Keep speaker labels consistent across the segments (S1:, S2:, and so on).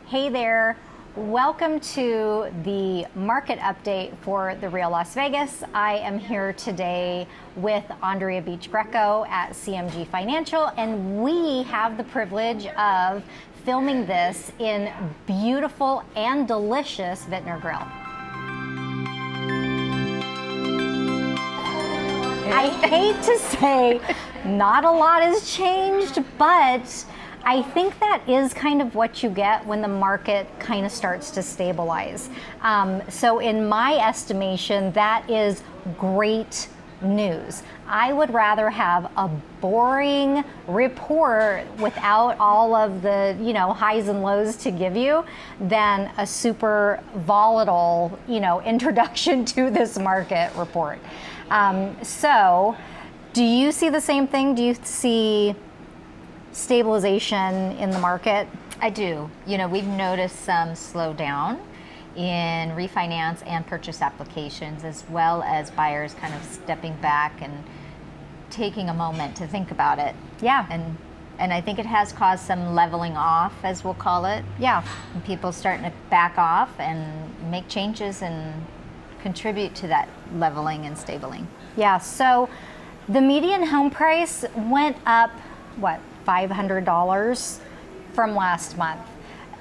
S1: Hey there, welcome to the market update for the Real Las Vegas. I am here today with Aundrea Beach-Greco at CMG Financial, and we have the privilege of filming this in beautiful and delicious Vintner Grill. I hate to say not a lot has changed, but I think that is kind of what you get when the market kind of starts to stabilize. So in my estimation, that is great news. I would rather have a boring report without all of the, highs and lows to give you than a super volatile, introduction to this market report. So do you see the same thing? Do you see stabilization in the market?
S2: I do. We've noticed some slowdown in refinance and purchase applications, as well as buyers kind of stepping back and taking a moment to think about it.
S1: Yeah.
S2: And I think it has caused some leveling off, as we'll call it.
S1: Yeah.
S2: And people starting to back off and make changes and contribute to that leveling and stabling.
S1: Yeah. So the median home price went up, $500 from last month.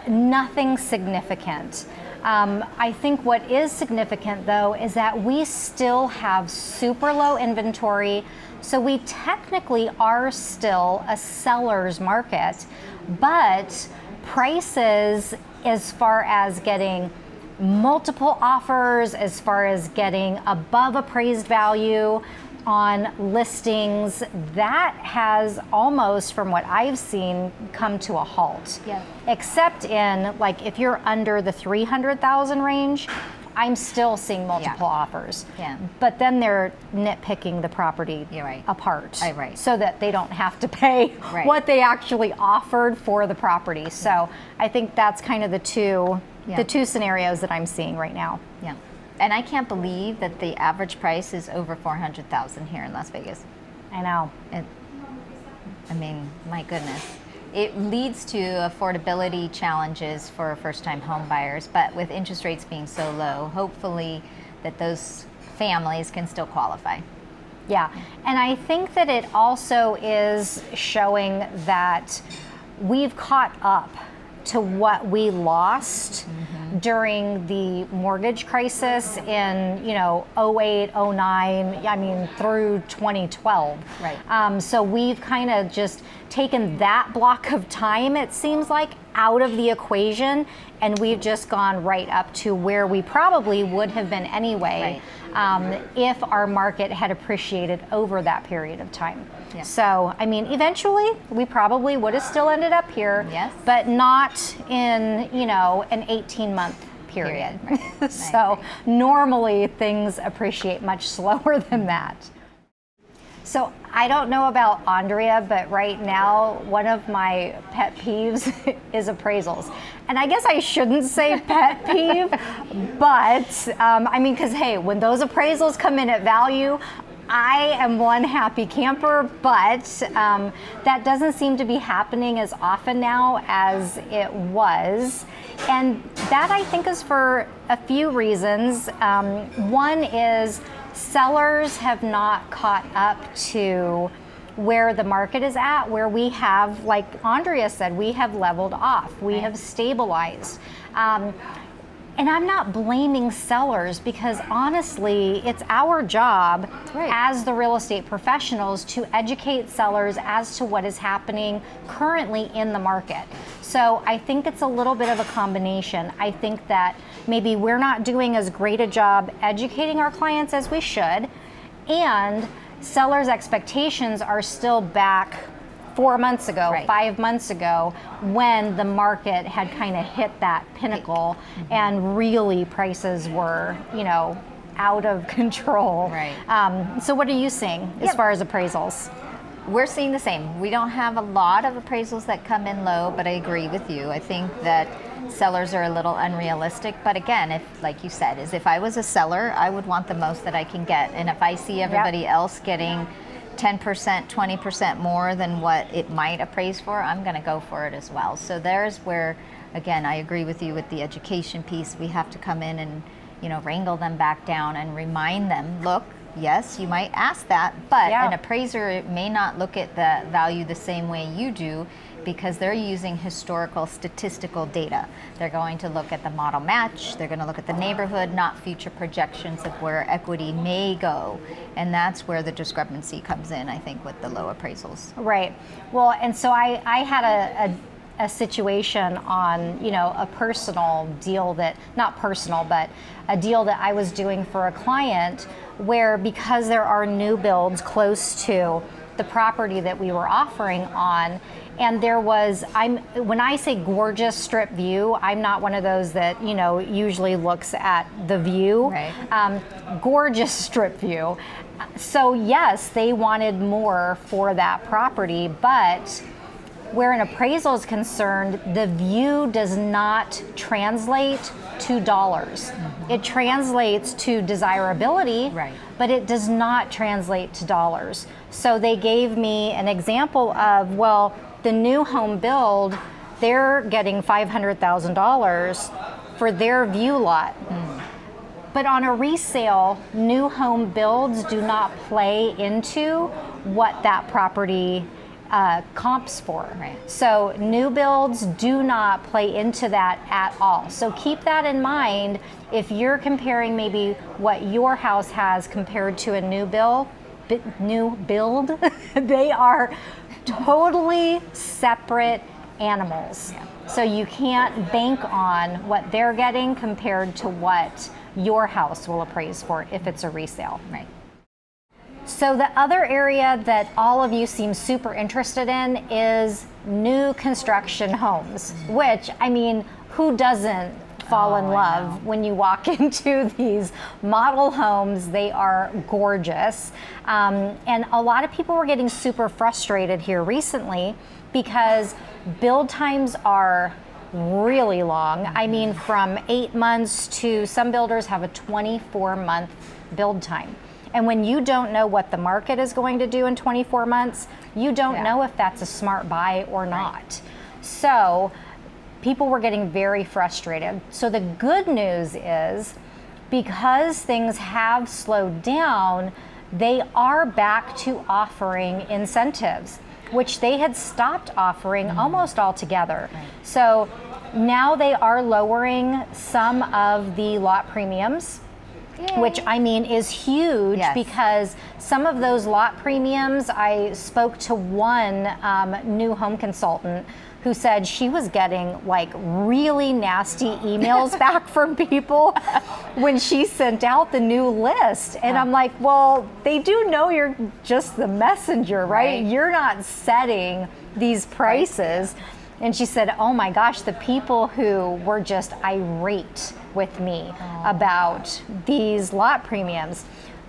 S1: Nothing significant. I think what is significant, though, is that we still have super low inventory, so we technically are still a seller's market, but prices, as far as getting multiple offers, as far as getting above appraised value on listings, that has almost, from what I've seen, come to a halt.
S2: Yeah.
S1: Except in, if you're under the 300,000 range, I'm still seeing multiple offers.
S2: Yeah.
S1: But then they're nitpicking the property apart.
S2: Right.
S1: So that they don't have to pay what they actually offered for the property. So I think that's kind of the two scenarios that I'm seeing right now.
S2: Yeah. And I can't believe that the average price is over $400,000 here in Las Vegas.
S1: I know.
S2: My goodness. It leads to affordability challenges for first-time home buyers, but with interest rates being so low, hopefully that those families can still qualify.
S1: Yeah, and I think that it also is showing that we've caught up to what we lost during the mortgage crisis in 08, 09, through 2012.
S2: Right.
S1: So we've kind of just taken that block of time, it seems like, out of the equation, and we've just gone right up to where we probably would have been anyway, if our market had appreciated over that period of time.
S2: Yeah.
S1: So, eventually we probably would have still ended up here,
S2: yes,
S1: but not in, an 18-month period.
S2: Right.
S1: So normally things appreciate much slower than that. So I don't know about Aundrea, but right now one of my pet peeves is appraisals. And I guess I shouldn't say pet peeve, but because hey, when those appraisals come in at value, I am one happy camper, but that doesn't seem to be happening as often now as it was. And that, I think, is for a few reasons. One is sellers have not caught up to where the market is at, where we have, like Aundrea said, we have leveled off, we have stabilized. And I'm not blaming sellers, because honestly, it's our job as the real estate professionals to educate sellers as to what is happening currently in the market. So I think it's a little bit of a combination. I think that maybe we're not doing as great a job educating our clients as we should, and sellers' expectations are still back 4 months ago, 5 months ago, when the market had kind of hit that pinnacle and really prices were, out of control.
S2: Right.
S1: So what are you seeing as far as appraisals?
S2: We're seeing the same. We don't have a lot of appraisals that come in low, but I agree with you. I think that sellers are a little unrealistic. But again, if, like you said, if I was a seller, I would want the most that I can get. And if I see everybody else getting 10%, 20% more than what it might appraise for, I'm going to go for it as well. So there's where again, I agree with you with the education piece. We have to come in and, wrangle them back down and remind them, look, yes, you might ask that, but an appraiser may not look at the value the same way you do, because they're using historical statistical data. They're going to look at the model match, they're going to look at the neighborhood, not future projections of where equity may go. And that's where the discrepancy comes in, I think, with the low appraisals.
S1: Right. Well, and so I had a situation on, a personal deal that, not personal, but a deal that I was doing for a client where, because there are new builds close to the property that we were offering on, and there was, when I say gorgeous strip view, I'm not one of those that, usually looks at the view.
S2: Right.
S1: Gorgeous strip view. So yes, they wanted more for that property, but where an appraisal is concerned, the view does not translate to dollars. Mm-hmm. It translates to desirability,
S2: right,
S1: but it does not translate to dollars. So they gave me an example of, well, the new home build, they're getting $500,000 for their view lot. Mm. But on a resale, new home builds do not play into what that property comps for.
S2: Right.
S1: So new builds do not play into that at all. So keep that in mind if you're comparing maybe what your house has compared to a new build. They are totally separate animals. Yeah. So you can't bank on what they're getting compared to what your house will appraise for if it's a resale.
S2: Right.
S1: So the other area that all of you seem super interested in is new construction homes, which, I mean, who doesn't fall in love when you walk into these model homes? They are gorgeous. And a lot of people were getting super frustrated here recently because build times are really long. I mean, from 8 months to some builders have a 24-month build time. And when you don't know what the market is going to do in 24 months, you don't know if that's a smart buy or not. Right. So people were getting very frustrated. So the good news is, because things have slowed down, they are back to offering incentives, which they had stopped offering almost altogether. Right. So now they are lowering some of the lot premiums. Yay. Which, I mean, is huge. Yes. Because some of those lot premiums, I spoke to one new home consultant who said she was getting like really nasty emails back from people when she sent out the new list. And I'm like, well, they do know you're just the messenger, right? You're not setting these prices. Right. And she said, oh my gosh, the people who were just irate with me about these lot premiums.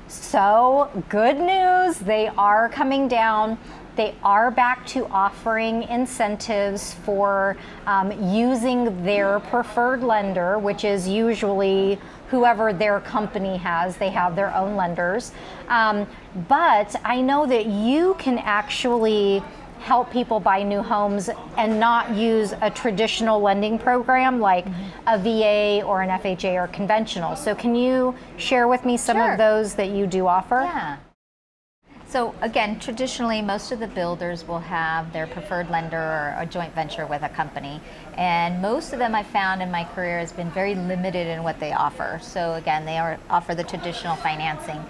S1: So good news, they are coming down. They are back to offering incentives for using their preferred lender, which is usually whoever their company has. They have their own lenders. But I know that you can actually help people buy new homes and not use a traditional lending program like a VA or an FHA or conventional. So can you share with me some of those that you do offer?
S2: Yeah. So again, traditionally, most of the builders will have their preferred lender or a joint venture with a company. And most of them I found in my career has been very limited in what they offer. So again, they offer the traditional financing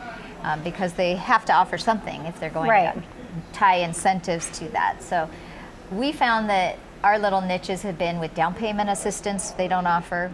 S2: because they have to offer something if they're going to tie incentives to that. So we found that our little niches have been with down payment assistance. They don't offer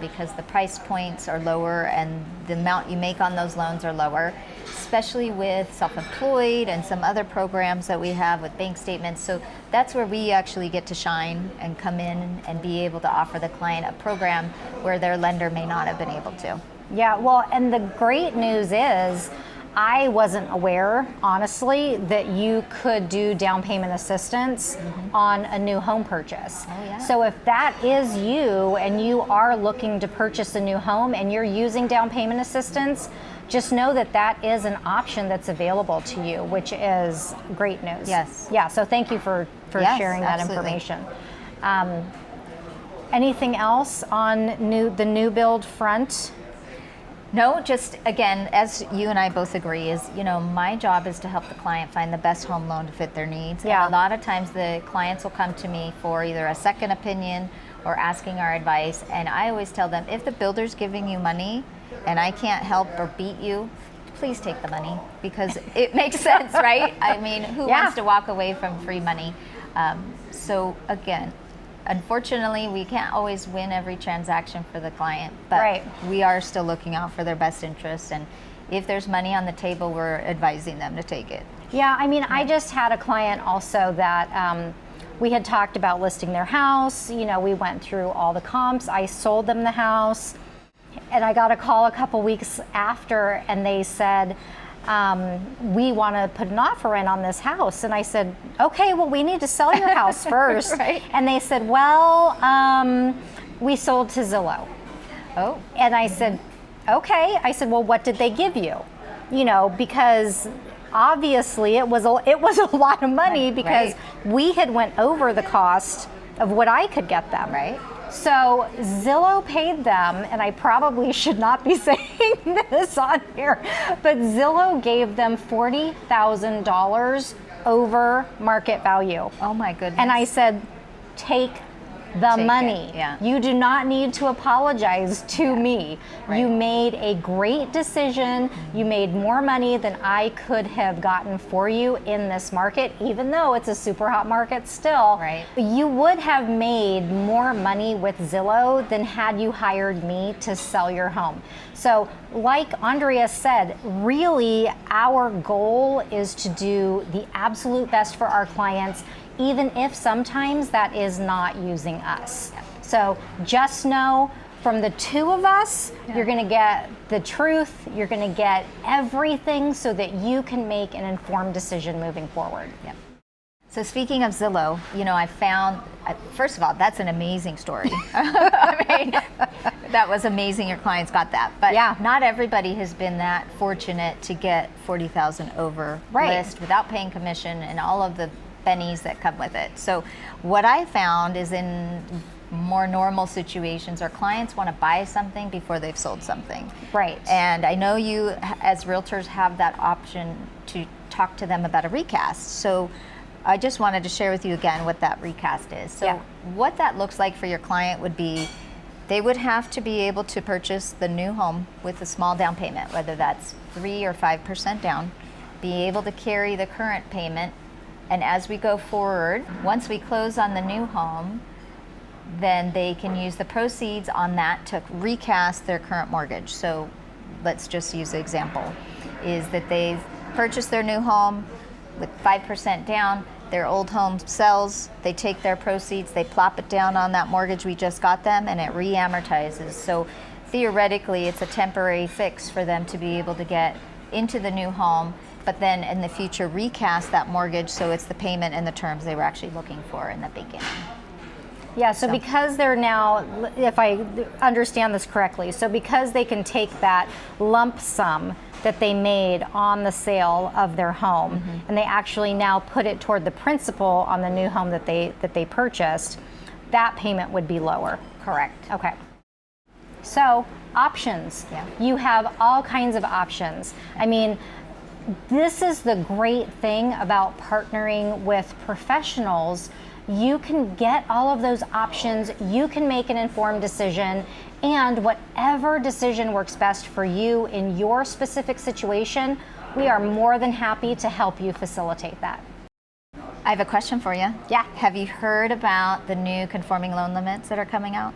S2: because the price points are lower and the amount you make on those loans are lower, especially with self-employed and some other programs that we have with bank statements. So that's where we actually get to shine and come in and be able to offer the client a program where their lender may not have been able to.
S1: Yeah, well, and the great news is, I wasn't aware, honestly, that you could do down payment assistance on a new home purchase.
S2: Oh, yeah.
S1: So if that is you and you are looking to purchase a new home and you're using down payment assistance, just know that that is an option that's available to you, which is great news.
S2: Yes.
S1: Yeah, so thank you for sharing that information. Anything else on the new build front?
S2: No, just again, as you and I both agree, is, my job is to help the client find the best home loan to fit their needs.
S1: Yeah.
S2: And a lot of times the clients will come to me for either a second opinion or asking our advice. And I always tell them, if the builder's giving you money and I can't help or beat you, please take the money, because it makes sense, right? I mean, who wants to walk away from free money? So again, unfortunately, we can't always win every transaction for the client, but we are still looking out for their best interests. And if there's money on the table, we're advising them to take it.
S1: Yeah, I mean, I just had a client also that we had talked about listing their house. We went through all the comps. I sold them the house, and I got a call a couple weeks after, and they said, we want to put an offer in on this house. And I said, okay, well, we need to sell your house first.
S2: Right.
S1: And they said, well, we sold to Zillow.
S2: Oh.
S1: And I said, okay. I said, well, what did they give you? Because obviously it was a lot of money, because we had went over the cost of what I could get them.
S2: Right.
S1: So Zillow paid them, and I probably should not be saying this on here, but Zillow gave them $40,000 over market value.
S2: Oh my goodness.
S1: And I said, take the money.
S2: Yeah.
S1: You do not need to apologize to me.
S2: Right.
S1: You made a great decision. You made more money than I could have gotten for you in this market, even though it's a super hot market still.
S2: Right.
S1: You would have made more money with Zillow than had you hired me to sell your home. So like Aundrea said, really our goal is to do the absolute best for our clients, even if sometimes that is not using us. So just know, from the two of us, you're going to get the truth, you're going to get everything, so that you can make an informed decision moving forward.
S2: Yep. So speaking of Zillow, I found, first of all, that's an amazing story. I mean, that was amazing your clients got that. But not everybody has been that fortunate to get $40,000 over list without paying commission and all of the bennies that come with it. So what I found is, in more normal situations, our clients want to buy something before they've sold something.
S1: Right.
S2: And I know you as realtors have that option to talk to them about a recast. So I just wanted to share with you again what that recast is. So what that looks like for your client would be, they would have to be able to purchase the new home with a small down payment, whether that's 3 or 5% down, be able to carry the current payment. And as we go forward, once we close on the new home, then they can use the proceeds on that to recast their current mortgage. So let's just use the example, is that they've purchased their new home with 5% down, their old home sells, they take their proceeds, they plop it down on that mortgage we just got them, and it re-amortizes. So theoretically, it's a temporary fix for them to be able to get into the new home, but then in the future recast that mortgage so it's the payment and the terms they were actually looking for in the beginning.
S1: Yeah, so because they're now, if I understand this correctly, so because they can take that lump sum that they made on the sale of their home, and they actually now put it toward the principal on the new home that they purchased, that payment would be lower.
S2: Correct.
S1: Okay. So options.
S2: Yeah.
S1: You have all kinds of options. I mean, this is the great thing about partnering with professionals. You can get all of those options, you can make an informed decision, and whatever decision works best for you in your specific situation, we are more than happy to help you facilitate that.
S2: I have a question for you.
S1: Yeah.
S2: Have you heard about the new conforming loan limits that are coming out?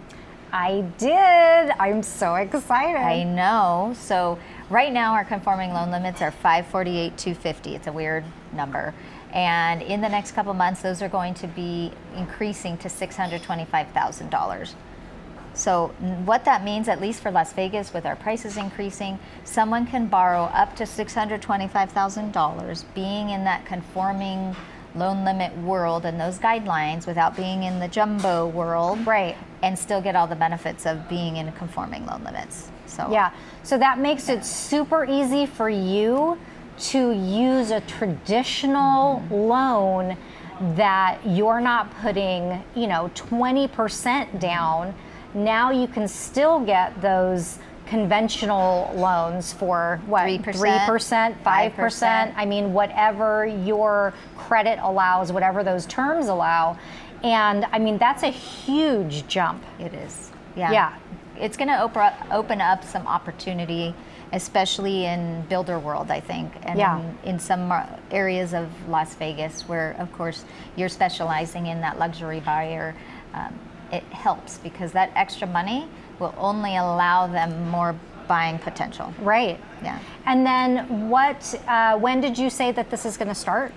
S1: I did. I'm so excited.
S2: I know. So right now our conforming loan limits are 548, 250. It's a weird number. And in the next couple months, those are going to be increasing to $625,000. So what that means, at least for Las Vegas, with our prices increasing, someone can borrow up to $625,000 being in that conforming loan limit world and those guidelines without being in the jumbo world.
S1: Right.
S2: And still get all the benefits of being in conforming loan limits. So
S1: yeah, so that makes it super easy for you to use a traditional loan that you're not putting, 20% down. Now you can still get those conventional loans for what?
S2: 3%,
S1: 5%. I mean, whatever your credit allows, whatever those terms allow. And I mean, that's a huge jump.
S2: It is. Yeah.
S1: Yeah.
S2: It's going to open up some opportunity, especially in builder world, I think, and in some areas of Las Vegas where, of course, you're specializing in that luxury buyer. It helps because that extra money will only allow them more buying potential.
S1: Right.
S2: Yeah.
S1: And then when did you say that this is going to start?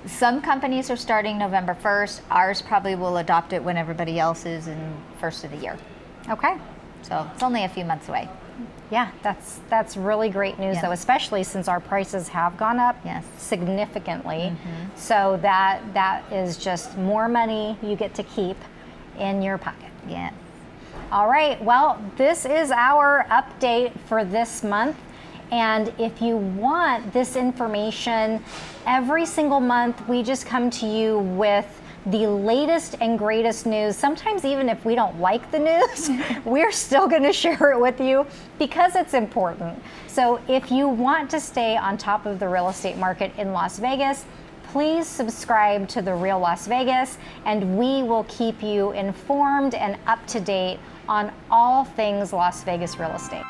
S2: Some companies are starting November 1st. Ours probably will adopt it when everybody else is in first of the year.
S1: Okay.
S2: So it's only a few months away.
S1: Yeah, that's really great news, though, especially since our prices have gone up significantly. So that is just more money you get to keep in your pocket.
S2: Yeah.
S1: All right, well, this is our update for this month. And if you want this information, every single month we just come to you with the latest and greatest news. Sometimes even if we don't like the news, we're still going to share it with you because it's important. So if you want to stay on top of the real estate market in Las Vegas, please subscribe to The Real Las Vegas, and we will keep you informed and up to date on all things Las Vegas real estate.